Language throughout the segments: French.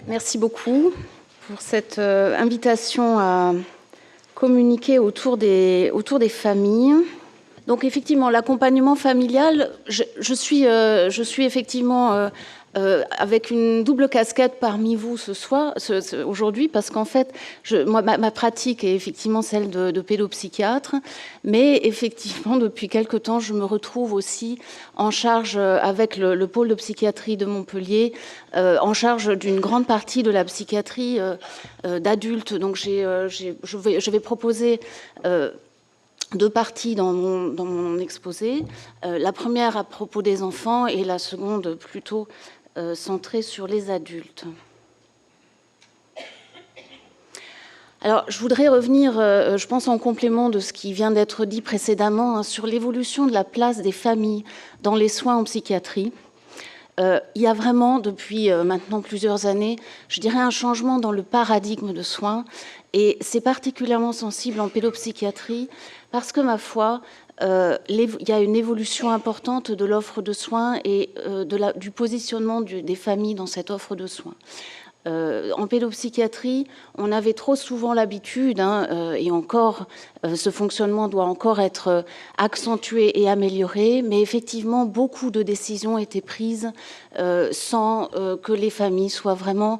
Merci beaucoup pour cette invitation à communiquer autour des familles. Donc effectivement, l'accompagnement familial, je suis effectivement avec une double casquette parmi vous aujourd'hui, parce qu'en fait, ma pratique est effectivement celle de pédopsychiatre, mais effectivement, depuis quelque temps, je me retrouve aussi en charge avec le pôle de psychiatrie de Montpellier, en charge d'une grande partie de la psychiatrie d'adultes. Donc je vais proposer deux parties dans mon exposé. La première à propos des enfants et la seconde plutôt centrée sur les adultes. Alors, je voudrais revenir, je pense en complément de ce qui vient d'être dit précédemment, sur l'évolution de la place des familles dans les soins en psychiatrie. Il y a vraiment, depuis maintenant plusieurs années, je dirais un changement dans le paradigme de soins, et c'est particulièrement sensible en pédopsychiatrie, parce que, ma foi, il y a une évolution importante de l'offre de soins et du positionnement des familles dans cette offre de soins. En pédopsychiatrie, on avait trop souvent l'habitude, et encore, ce fonctionnement doit encore être accentué et amélioré, mais effectivement, beaucoup de décisions étaient prises sans que les familles soient vraiment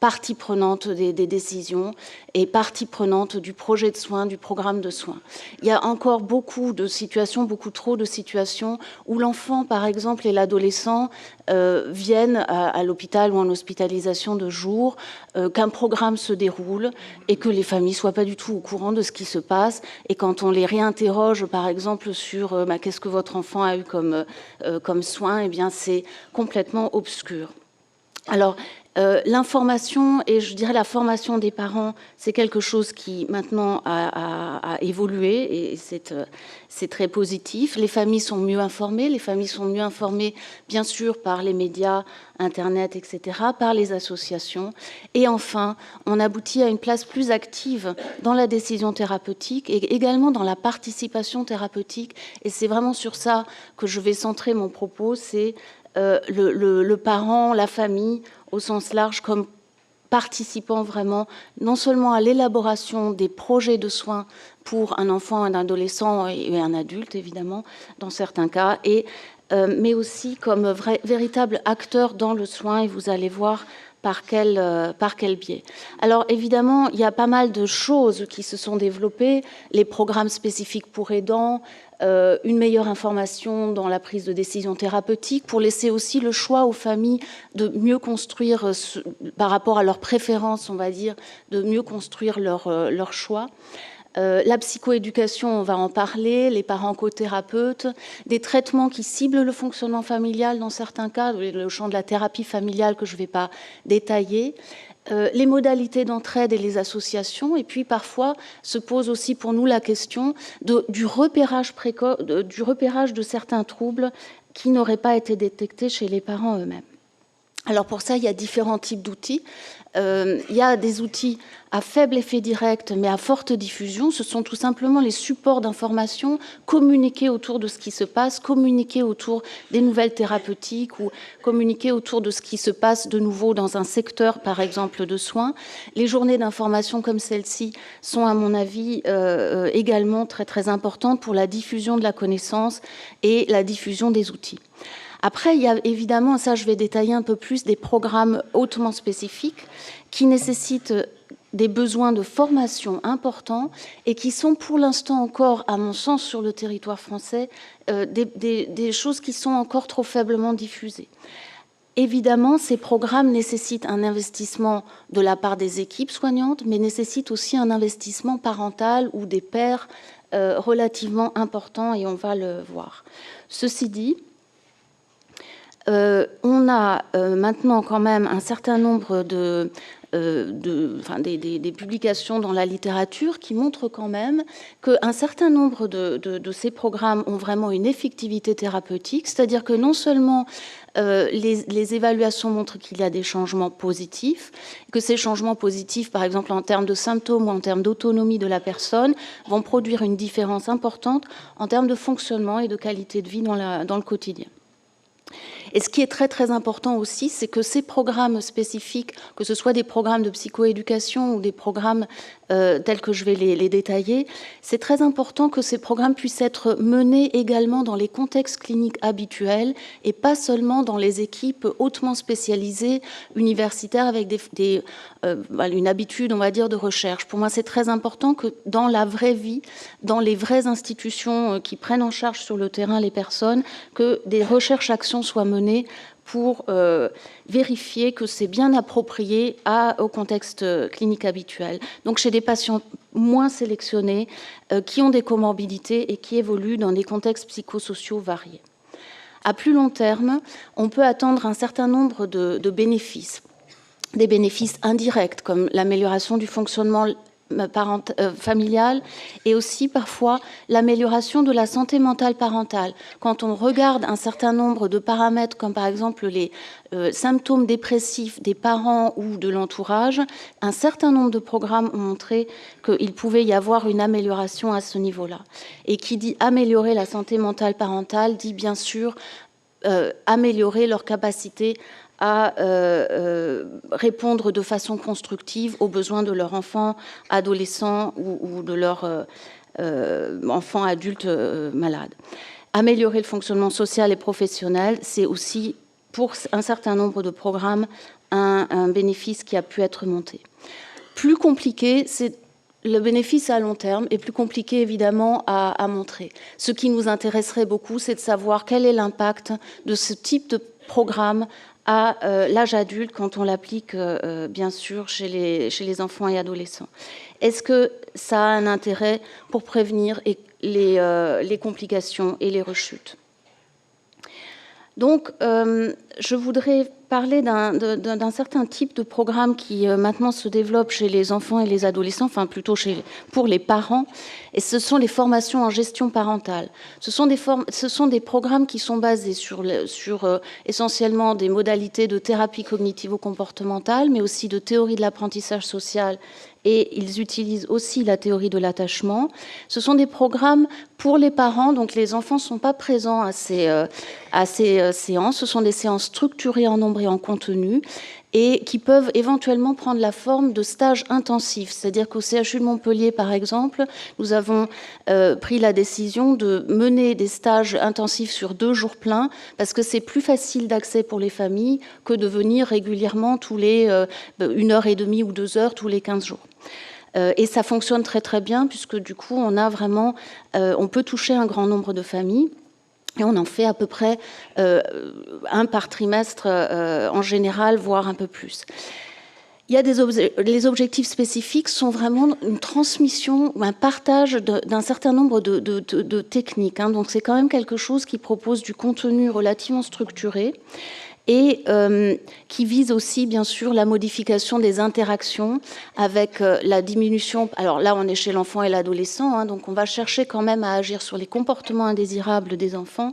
partie prenante des décisions et partie prenante du projet de soins, du programme de soins. Il y a encore beaucoup de situations, beaucoup trop de situations où l'enfant, par exemple, et l'adolescent viennent à l'hôpital ou en hospitalisation de jour, qu'un programme se déroule et que les familles ne soient pas du tout au courant de ce qui se passe. Et quand on les réinterroge, par exemple, sur qu'est-ce que votre enfant a eu comme soin, eh bien, c'est complètement obscur. Alors, l'information et je dirais la formation des parents, c'est quelque chose qui maintenant a évolué et c'est très positif. Les familles sont mieux informées. Les familles sont mieux informées, bien sûr, par les médias, Internet, etc., par les associations. Et enfin, on aboutit à une place plus active dans la décision thérapeutique et également dans la participation thérapeutique. Et c'est vraiment sur ça que je vais centrer mon propos, c'est le parent, la famille, au sens large, comme participant vraiment non seulement à l'élaboration des projets de soins pour un enfant, un adolescent et un adulte, évidemment, dans certains cas, mais aussi comme véritable acteur dans le soin, et vous allez voir par quel biais. Alors évidemment, il y a pas mal de choses qui se sont développées, les programmes spécifiques pour aidants, une meilleure information dans la prise de décision thérapeutique pour laisser aussi le choix aux familles de mieux construire, par rapport à leurs préférences, on va dire, de mieux construire leur choix. La psychoéducation, on va en parler, les parents co-thérapeutes, des traitements qui ciblent le fonctionnement familial dans certains cas, le champ de la thérapie familiale que je ne vais pas détailler, les modalités d'entraide et les associations, et puis parfois se pose aussi pour nous la question du repérage de certains troubles qui n'auraient pas été détectés chez les parents eux-mêmes. Alors pour ça, il y a différents types d'outils. Il y a des outils à faible effet direct, mais à forte diffusion. Ce sont tout simplement les supports d'information, communiquer autour de ce qui se passe, communiquer autour des nouvelles thérapeutiques ou communiquer autour de ce qui se passe de nouveau dans un secteur, par exemple, de soins. Les journées d'information comme celle-ci sont, à mon avis, également très, très importantes pour la diffusion de la connaissance et la diffusion des outils. Après, il y a évidemment, ça je vais détailler un peu plus, des programmes hautement spécifiques qui nécessitent des besoins de formation importants et qui sont pour l'instant encore, à mon sens, sur le territoire français, des choses qui sont encore trop faiblement diffusées. Évidemment, ces programmes nécessitent un investissement de la part des équipes soignantes, mais nécessitent aussi un investissement parental ou des pairs relativement important, et on va le voir. Ceci dit, on a maintenant quand même un certain nombre des publications dans la littérature qui montrent quand même qu'un certain nombre de ces programmes ont vraiment une effectivité thérapeutique, c'est-à-dire que non seulement les évaluations montrent qu'il y a des changements positifs, que ces changements positifs, par exemple en termes de symptômes ou en termes d'autonomie de la personne, vont produire une différence importante en termes de fonctionnement et de qualité de vie dans le quotidien. Et ce qui est très très important aussi, c'est que ces programmes spécifiques, que ce soit des programmes de psychoéducation ou des programmes tels que je vais les détailler, c'est très important que ces programmes puissent être menés également dans les contextes cliniques habituels et pas seulement dans les équipes hautement spécialisées, universitaires, avec une habitude, on va dire, de recherche. Pour moi, c'est très important que dans la vraie vie, dans les vraies institutions qui prennent en charge sur le terrain les personnes, que des recherches-actions soient menées pour vérifier que c'est bien approprié au contexte clinique habituel. Donc chez des patients moins sélectionnés, qui ont des comorbidités et qui évoluent dans des contextes psychosociaux variés. À plus long terme, on peut attendre un certain nombre de bénéfices. Des bénéfices indirects, comme l'amélioration du fonctionnement familiale et aussi parfois l'amélioration de la santé mentale parentale. Quand on regarde un certain nombre de paramètres comme par exemple les symptômes dépressifs des parents ou de l'entourage, un certain nombre de programmes ont montré qu'il pouvait y avoir une amélioration à ce niveau-là. Et qui dit améliorer la santé mentale parentale dit bien sûr améliorer leur capacité à répondre de façon constructive aux besoins de leurs enfants, adolescents ou de leurs enfants adultes malades. Améliorer le fonctionnement social et professionnel, c'est aussi, pour un certain nombre de programmes, un bénéfice qui a pu être monté. Plus compliqué, c'est le bénéfice à long terme est plus compliqué évidemment à montrer. Ce qui nous intéresserait beaucoup, c'est de savoir quel est l'impact de ce type de programme à l'âge adulte quand on l'applique bien sûr chez les enfants et adolescents. Est-ce que ça a un intérêt pour prévenir les complications et les rechutes? Donc, je voudrais parler d'un certain type de programme qui maintenant se développe chez les enfants et les adolescents, enfin plutôt pour les parents, et ce sont les formations en gestion parentale. Ce sont des programmes qui sont basés sur essentiellement des modalités de thérapie cognitivo-comportementale, mais aussi de théorie de l'apprentissage social, et ils utilisent aussi la théorie de l'attachement. Ce sont des programmes pour les parents, donc les enfants ne sont pas présents à ces séances. Ce sont des séances structurées en nombre et en contenu et qui peuvent éventuellement prendre la forme de stages intensifs. C'est-à-dire qu'au CHU de Montpellier, par exemple, nous avons pris la décision de mener des stages intensifs sur 2 jours pleins parce que c'est plus facile d'accès pour les familles que de venir régulièrement tous les 1h30 ou 2 heures tous les 15 jours. Et ça fonctionne très très bien puisque du coup on peut toucher un grand nombre de familles. Et on en fait à peu près un par trimestre en général, voire un peu plus. Il y a les objectifs spécifiques sont vraiment une transmission ou un partage d'un certain nombre de techniques. Donc c'est quand même quelque chose qui propose du contenu relativement structuré et qui vise aussi, bien sûr, la modification des interactions avec la diminution. Alors là, on est chez l'enfant et l'adolescent, donc on va chercher quand même à agir sur les comportements indésirables des enfants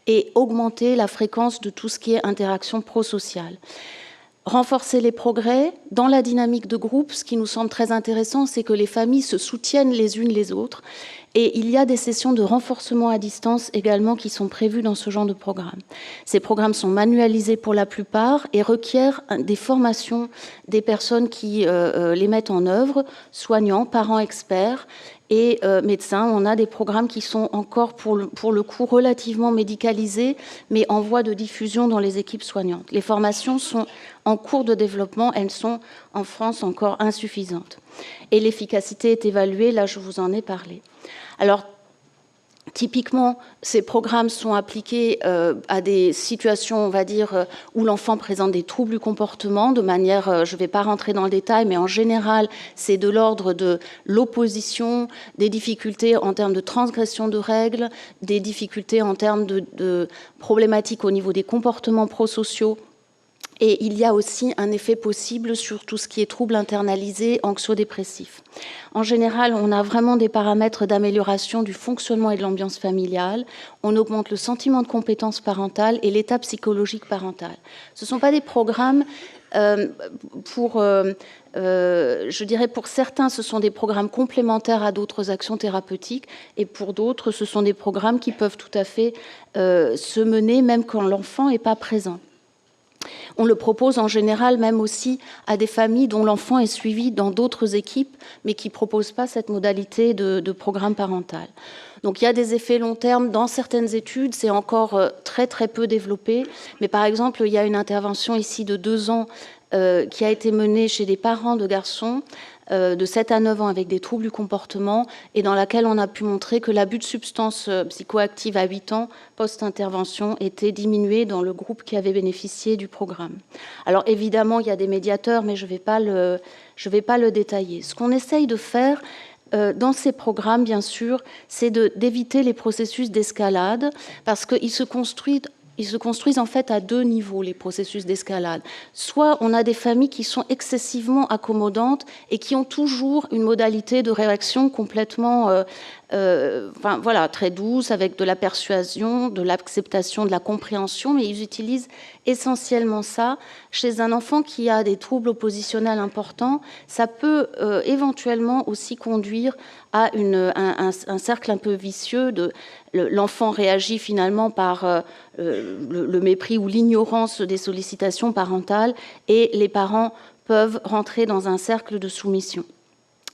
et augmenter la fréquence de tout ce qui est interaction prosociale. Renforcer les progrès dans la dynamique de groupe. Ce qui nous semble très intéressant, c'est que les familles se soutiennent les unes les autres. Et il y a des sessions de renforcement à distance également qui sont prévues dans ce genre de programme. Ces programmes sont manualisés pour la plupart et requièrent des formations des personnes qui les mettent en œuvre, soignants, parents experts et médecins. On a des programmes qui sont encore pour le coup relativement médicalisés, mais en voie de diffusion dans les équipes soignantes. Les formations sont en cours de développement, elles sont en France encore insuffisantes. Et l'efficacité est évaluée, là je vous en ai parlé. Alors, typiquement, ces programmes sont appliqués à des situations, on va dire, où l'enfant présente des troubles du comportement, de manière, je ne vais pas rentrer dans le détail, mais en général, c'est de l'ordre de l'opposition, des difficultés en termes de transgression de règles, des difficultés en termes de problématiques au niveau des comportements prosociaux. Et il y a aussi un effet possible sur tout ce qui est troubles internalisés, anxio-dépressifs. En général, on a vraiment des paramètres d'amélioration du fonctionnement et de l'ambiance familiale. On augmente le sentiment de compétence parentale et l'état psychologique parental. Ce ne sont pas des programmes pour je dirais pour certains, ce sont des programmes complémentaires à d'autres actions thérapeutiques, et pour d'autres, ce sont des programmes qui peuvent tout à fait se mener même quand l'enfant n'est pas présent. On le propose en général même aussi à des familles dont l'enfant est suivi dans d'autres équipes, mais qui ne proposent pas cette modalité de programme parental. Donc il y a des effets long terme dans certaines études, c'est encore très très peu développé, mais par exemple il y a une intervention ici de 2 ans qui a été menée chez des parents de garçons de 7 à 9 ans avec des troubles du comportement et dans laquelle on a pu montrer que l'abus de substances psychoactives à 8 ans post-intervention était diminué dans le groupe qui avait bénéficié du programme. Alors évidemment, il y a des médiateurs, mais je ne vais pas le détailler. Ce qu'on essaye de faire dans ces programmes, bien sûr, c'est d'éviter les processus d'escalade parce qu'ils se construisent en fait à 2 niveaux, les processus d'escalade. Soit on a des familles qui sont excessivement accommodantes et qui ont toujours une modalité de réaction complètement très douce, avec de la persuasion, de l'acceptation, de la compréhension, mais ils utilisent essentiellement ça. Chez un enfant qui a des troubles oppositionnels importants, ça peut éventuellement aussi conduire à un cercle un peu vicieux. L'enfant réagit finalement par le mépris ou l'ignorance des sollicitations parentales et les parents peuvent rentrer dans un cercle de soumission.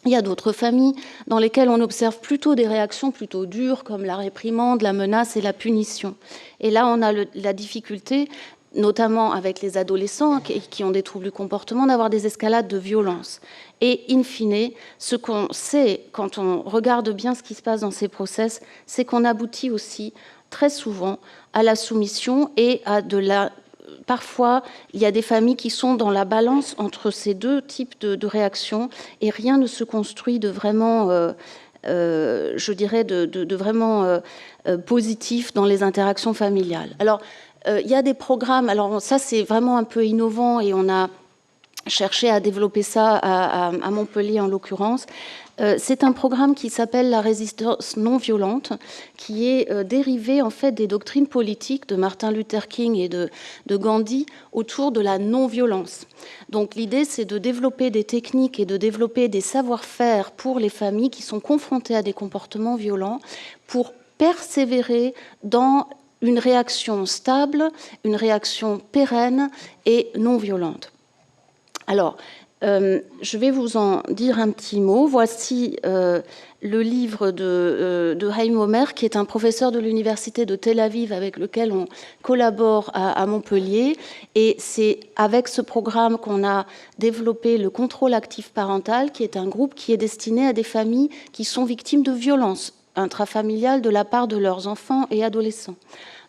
Il y a d'autres familles dans lesquelles on observe plutôt des réactions plutôt dures comme la réprimande, la menace et la punition. Et là, on a la difficulté, notamment avec les adolescents qui ont des troubles du comportement, d'avoir des escalades de violence. Et in fine, ce qu'on sait quand on regarde bien ce qui se passe dans ces process, c'est qu'on aboutit aussi très souvent à la soumission et à parfois, il y a des familles qui sont dans la balance entre ces 2 types de réactions et rien ne se construit de vraiment, je dirais, de vraiment positif dans les interactions familiales. Alors, il y a des programmes, alors ça c'est vraiment un peu innovant et on a cherché à développer ça à Montpellier en l'occurrence. C'est un programme qui s'appelle la résistance non violente, qui est dérivé en fait des doctrines politiques de Martin Luther King et de Gandhi autour de la non-violence. Donc l'idée, c'est de développer des techniques et de développer des savoir-faire pour les familles qui sont confrontées à des comportements violents, pour persévérer dans une réaction stable, une réaction pérenne et non violente. Alors, je vais vous en dire un petit mot. Voici le livre de Haim Omer, qui est un professeur de l'université de Tel Aviv avec lequel on collabore à Montpellier. Et c'est avec ce programme qu'on a développé le contrôle actif parental, qui est un groupe qui est destiné à des familles qui sont victimes de violences intrafamiliales de la part de leurs enfants et adolescents.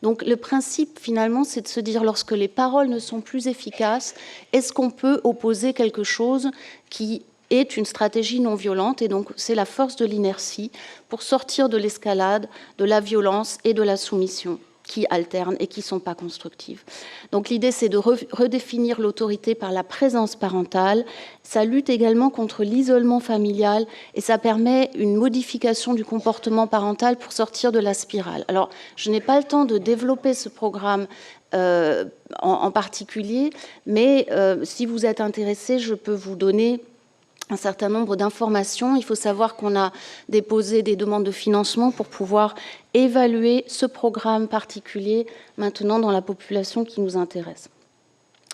Donc le principe, finalement, c'est de se dire, lorsque les paroles ne sont plus efficaces, est-ce qu'on peut opposer quelque chose qui est une stratégie non violente? Et donc c'est la force de l'inertie pour sortir de l'escalade, de la violence et de la soumission qui alternent et qui ne sont pas constructives. Donc l'idée, c'est de redéfinir l'autorité par la présence parentale. Ça lutte également contre l'isolement familial et ça permet une modification du comportement parental pour sortir de la spirale. Alors, je n'ai pas le temps de développer ce programme en particulier, mais si vous êtes intéressé, je peux vous donner un certain nombre d'informations. Il faut savoir qu'on a déposé des demandes de financement pour pouvoir évaluer ce programme particulier maintenant dans la population qui nous intéresse.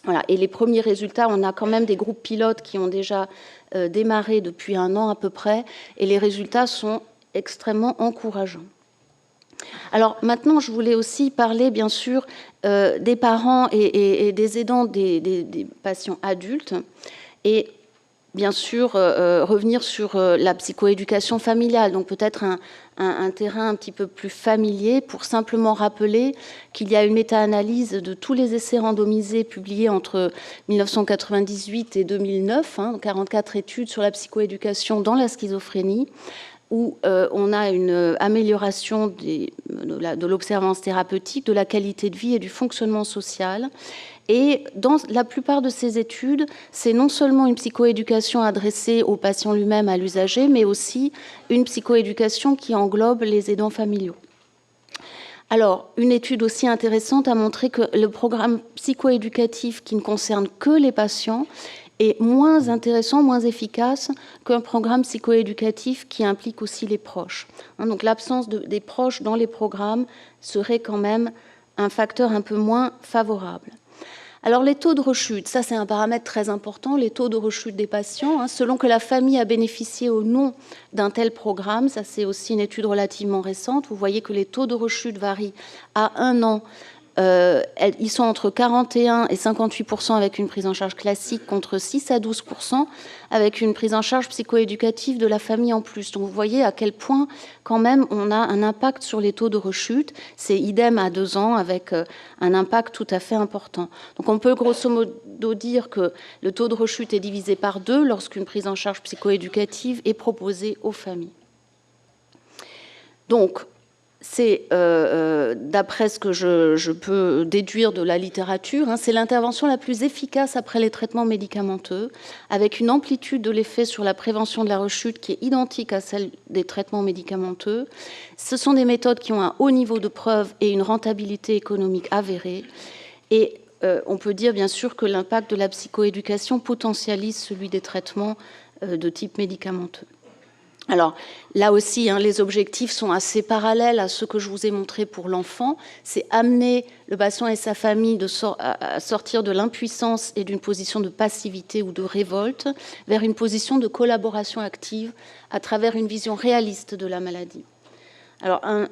Voilà. Et les premiers résultats, on a quand même des groupes pilotes qui ont déjà démarré depuis 1 an à peu près, et les résultats sont extrêmement encourageants. Alors maintenant, je voulais aussi parler, bien sûr, des parents et des aidants des patients adultes. Et bien sûr, revenir sur la psychoéducation familiale, donc peut-être un terrain un petit peu plus familier pour simplement rappeler qu'il y a une méta-analyse de tous les essais randomisés publiés entre 1998 et 2009, 44 études sur la psychoéducation dans la schizophrénie, où on a une amélioration de l'observance thérapeutique, de la qualité de vie et du fonctionnement social. Et dans la plupart de ces études, c'est non seulement une psychoéducation adressée au patient lui-même, à l'usager, mais aussi une psychoéducation qui englobe les aidants familiaux. Alors, une étude aussi intéressante a montré que le programme psychoéducatif qui ne concerne que les patients est moins intéressant, moins efficace qu'un programme psychoéducatif qui implique aussi les proches. Donc l'absence des proches dans les programmes serait quand même un facteur un peu moins favorable. Alors les taux de rechute, ça c'est un paramètre très important, les taux de rechute des patients, selon que la famille a bénéficié ou non d'un tel programme, ça c'est aussi une étude relativement récente, vous voyez que les taux de rechute varient à 1 an. Ils sont entre 41 et 58% avec une prise en charge classique, contre 6 à 12% avec une prise en charge psychoéducative de la famille en plus. Donc vous voyez à quel point quand même on a un impact sur les taux de rechute. C'est idem à 2 ans avec un impact tout à fait important. Donc on peut grosso modo dire que le taux de rechute est divisé par 2 lorsqu'une prise en charge psychoéducative est proposée aux familles. Donc, c'est, d'après ce que je peux déduire de la littérature, c'est l'intervention la plus efficace après les traitements médicamenteux, avec une amplitude de l'effet sur la prévention de la rechute qui est identique à celle des traitements médicamenteux. Ce sont des méthodes qui ont un haut niveau de preuve et une rentabilité économique avérée. Et on peut dire bien sûr que l'impact de la psychoéducation potentialise celui des traitements de type médicamenteux. Alors là aussi, les objectifs sont assez parallèles à ceux que je vous ai montrés pour l'enfant. C'est amener le patient et sa famille à sortir de l'impuissance et d'une position de passivité ou de révolte vers une position de collaboration active à travers une vision réaliste de la maladie. Alors un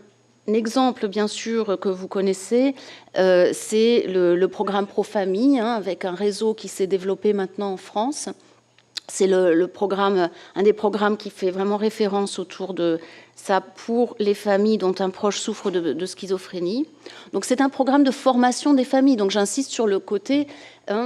exemple, bien sûr, que vous connaissez, c'est le programme Pro-Famille, avec un réseau qui s'est développé maintenant en France. C'est un des programmes qui fait vraiment référence autour de ça pour les familles dont un proche souffre de schizophrénie. Donc c'est un programme de formation des familles. Donc j'insiste sur le côté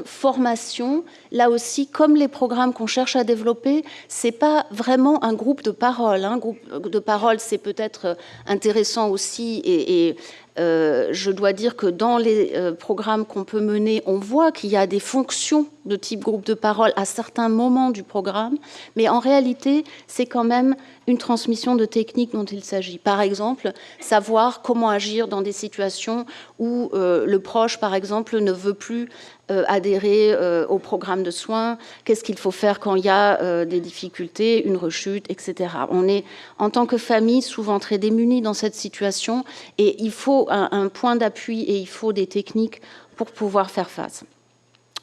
formation. Là aussi, comme les programmes qu'on cherche à développer, c'est pas vraiment un groupe de parole. Un groupe de parole, c'est peut-être intéressant aussi et je dois dire que dans les programmes qu'on peut mener, on voit qu'il y a des fonctions de type groupe de parole à certains moments du programme, mais en réalité, c'est quand même une transmission de techniques dont il s'agit. Par exemple, savoir comment agir dans des situations où le proche, par exemple, ne veut plus adhérer au programme de soins, qu'est-ce qu'il faut faire quand il y a des difficultés, une rechute, etc. On est, en tant que famille, souvent très démunis dans cette situation et il faut un point d'appui et il faut des techniques pour pouvoir faire face.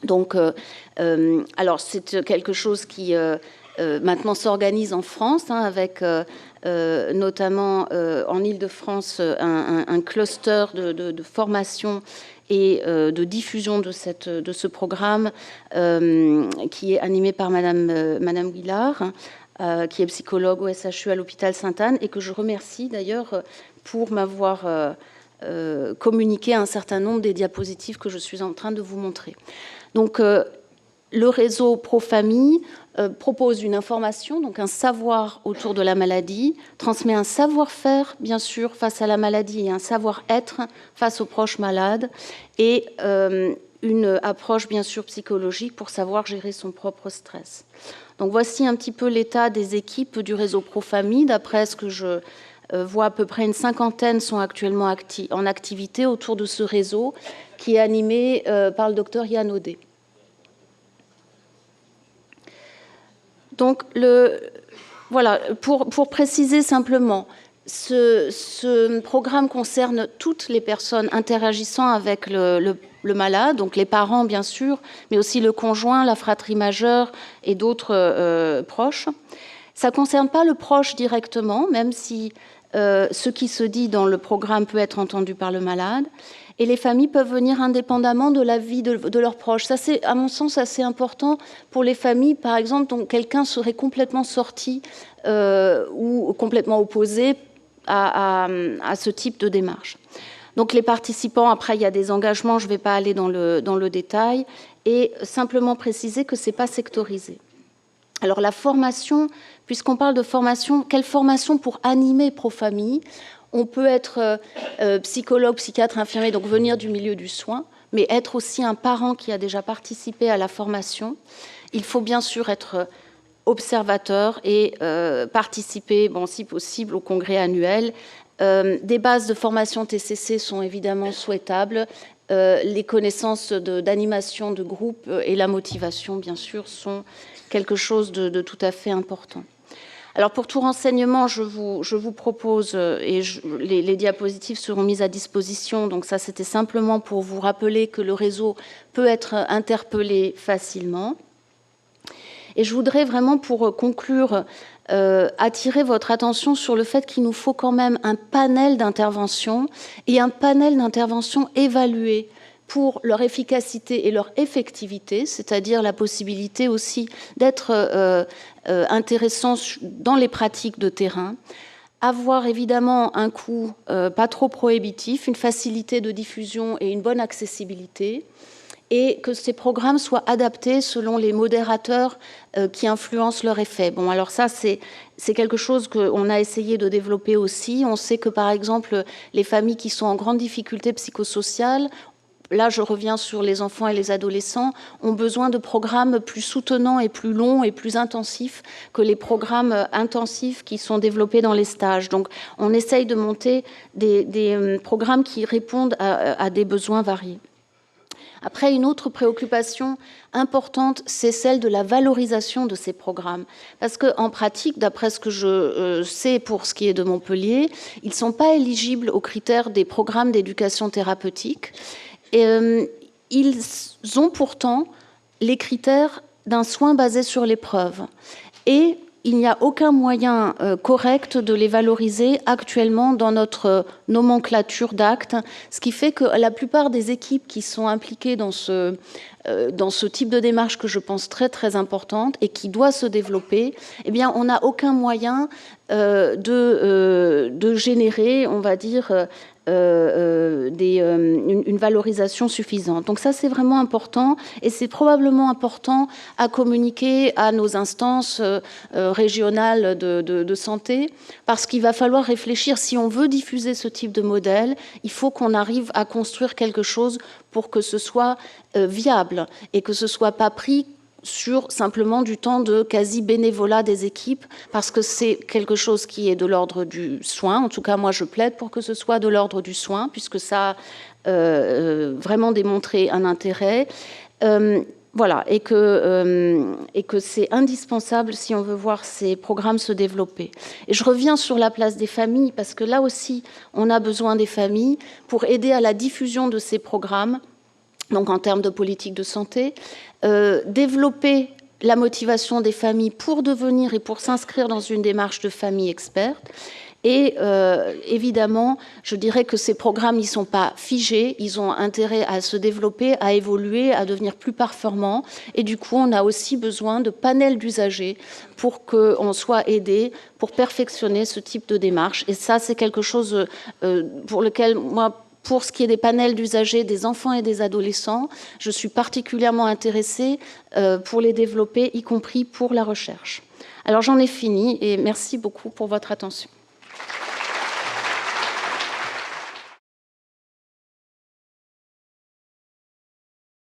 Donc, alors c'est quelque chose qui maintenant s'organise en France, avec notamment en Île-de-France un cluster de formation et de diffusion de ce programme qui est animé par Madame Guillard, qui est psychologue au SHU à l'hôpital Sainte-Anne et que je remercie d'ailleurs pour m'avoir communiqué un certain nombre des diapositives que je suis en train de vous montrer. Donc, le réseau Pro-Famille propose une information, donc un savoir autour de la maladie, transmet un savoir-faire, bien sûr, face à la maladie et un savoir-être face aux proches malades, et une approche, bien sûr, psychologique pour savoir gérer son propre stress. Donc, voici un petit peu l'état des équipes du réseau Pro-Famille. D'après ce que je vois, à peu près une 50aine sont actuellement en activité autour de ce réseau qui est animé par le docteur Yann Audet. Donc, voilà, pour préciser simplement, ce programme concerne toutes les personnes interagissant avec le malade, donc les parents bien sûr, mais aussi le conjoint, la fratrie majeure et d'autres proches. Ça ne concerne pas le proche directement, même si ce qui se dit dans le programme peut être entendu par le malade. Et les familles peuvent venir indépendamment de la vie de leurs proches. Ça, c'est, à mon sens, assez important pour les familles, par exemple, dont quelqu'un serait complètement sorti ou complètement opposé à ce type de démarche. Donc, les participants, après, il y a des engagements, je ne vais pas aller dans le détail, et simplement préciser que ce n'est pas sectorisé. Alors, la formation, puisqu'on parle de formation, quelle formation pour animer Pro-Famille ? On peut être psychologue, psychiatre, infirmier, donc venir du milieu du soin, mais être aussi un parent qui a déjà participé à la formation. Il faut bien sûr être observateur et participer, si possible, au congrès annuel. Des bases de formation TCC sont évidemment souhaitables les connaissances d'animation de groupe et la motivation, bien sûr, sont quelque chose de tout à fait important. Alors pour tout renseignement, je vous propose, et les diapositives seront mises à disposition, donc ça c'était simplement pour vous rappeler que le réseau peut être interpellé facilement. Et je voudrais vraiment, pour conclure, attirer votre attention sur le fait qu'il nous faut quand même un panel d'interventions et un panel d'interventions évaluées pour leur efficacité et leur effectivité, c'est-à-dire la possibilité aussi d'être intéressants dans les pratiques de terrain, avoir évidemment un coût pas trop prohibitif, une facilité de diffusion et une bonne accessibilité, et que ces programmes soient adaptés selon les modérateurs qui influencent leur effet. Bon, alors ça, c'est quelque chose qu'on a essayé de développer aussi. On sait que, par exemple, les familles qui sont en grande difficulté psychosociale, là, je reviens sur les enfants et les adolescents, ont besoin de programmes plus soutenants et plus longs et plus intensifs que les programmes intensifs qui sont développés dans les stages. Donc, on essaye de monter des programmes qui répondent à des besoins variés. Après, une autre préoccupation importante, c'est celle de la valorisation de ces programmes. Parce qu'en pratique, d'après ce que je sais pour ce qui est de Montpellier, ils ne sont pas éligibles aux critères des programmes d'éducation thérapeutique. Et, ils ont pourtant les critères d'un soin basé sur l'épreuve. Et il n'y a aucun moyen correct de les valoriser actuellement dans notre nomenclature d'actes, ce qui fait que la plupart des équipes qui sont impliquées dans ce type de démarche que je pense très très importante et qui doit se développer, eh bien, on n'a aucun moyen de générer, on va dire, une valorisation suffisante. Donc ça, c'est vraiment important et c'est probablement important à communiquer à nos instances régionales de santé parce qu'il va falloir réfléchir. Si on veut diffuser ce type de modèle, il faut qu'on arrive à construire quelque chose pour que ce soit viable et que ce ne soit pas pris sur simplement du temps de quasi-bénévolat des équipes, parce que c'est quelque chose qui est de l'ordre du soin. En tout cas, moi, je plaide pour que ce soit de l'ordre du soin, puisque ça a vraiment démontré un intérêt. Voilà, et que c'est indispensable si on veut voir ces programmes se développer. Et je reviens sur la place des familles, parce que là aussi, on a besoin des familles pour aider à la diffusion de ces programmes, donc en termes de politique de santé, développer la motivation des familles pour devenir et pour s'inscrire dans une démarche de famille experte. Et évidemment, je dirais que ces programmes n'y sont pas figés, ils ont intérêt à se développer, à évoluer, à devenir plus performants. Et du coup, on a aussi besoin de panels d'usagers pour qu'on soit aidé pour perfectionner ce type de démarche. Et ça, c'est quelque chose pour lequel moi, pour ce qui est des panels d'usagers des enfants et des adolescents, je suis particulièrement intéressée pour les développer, y compris pour la recherche. Alors j'en ai fini et merci beaucoup pour votre attention.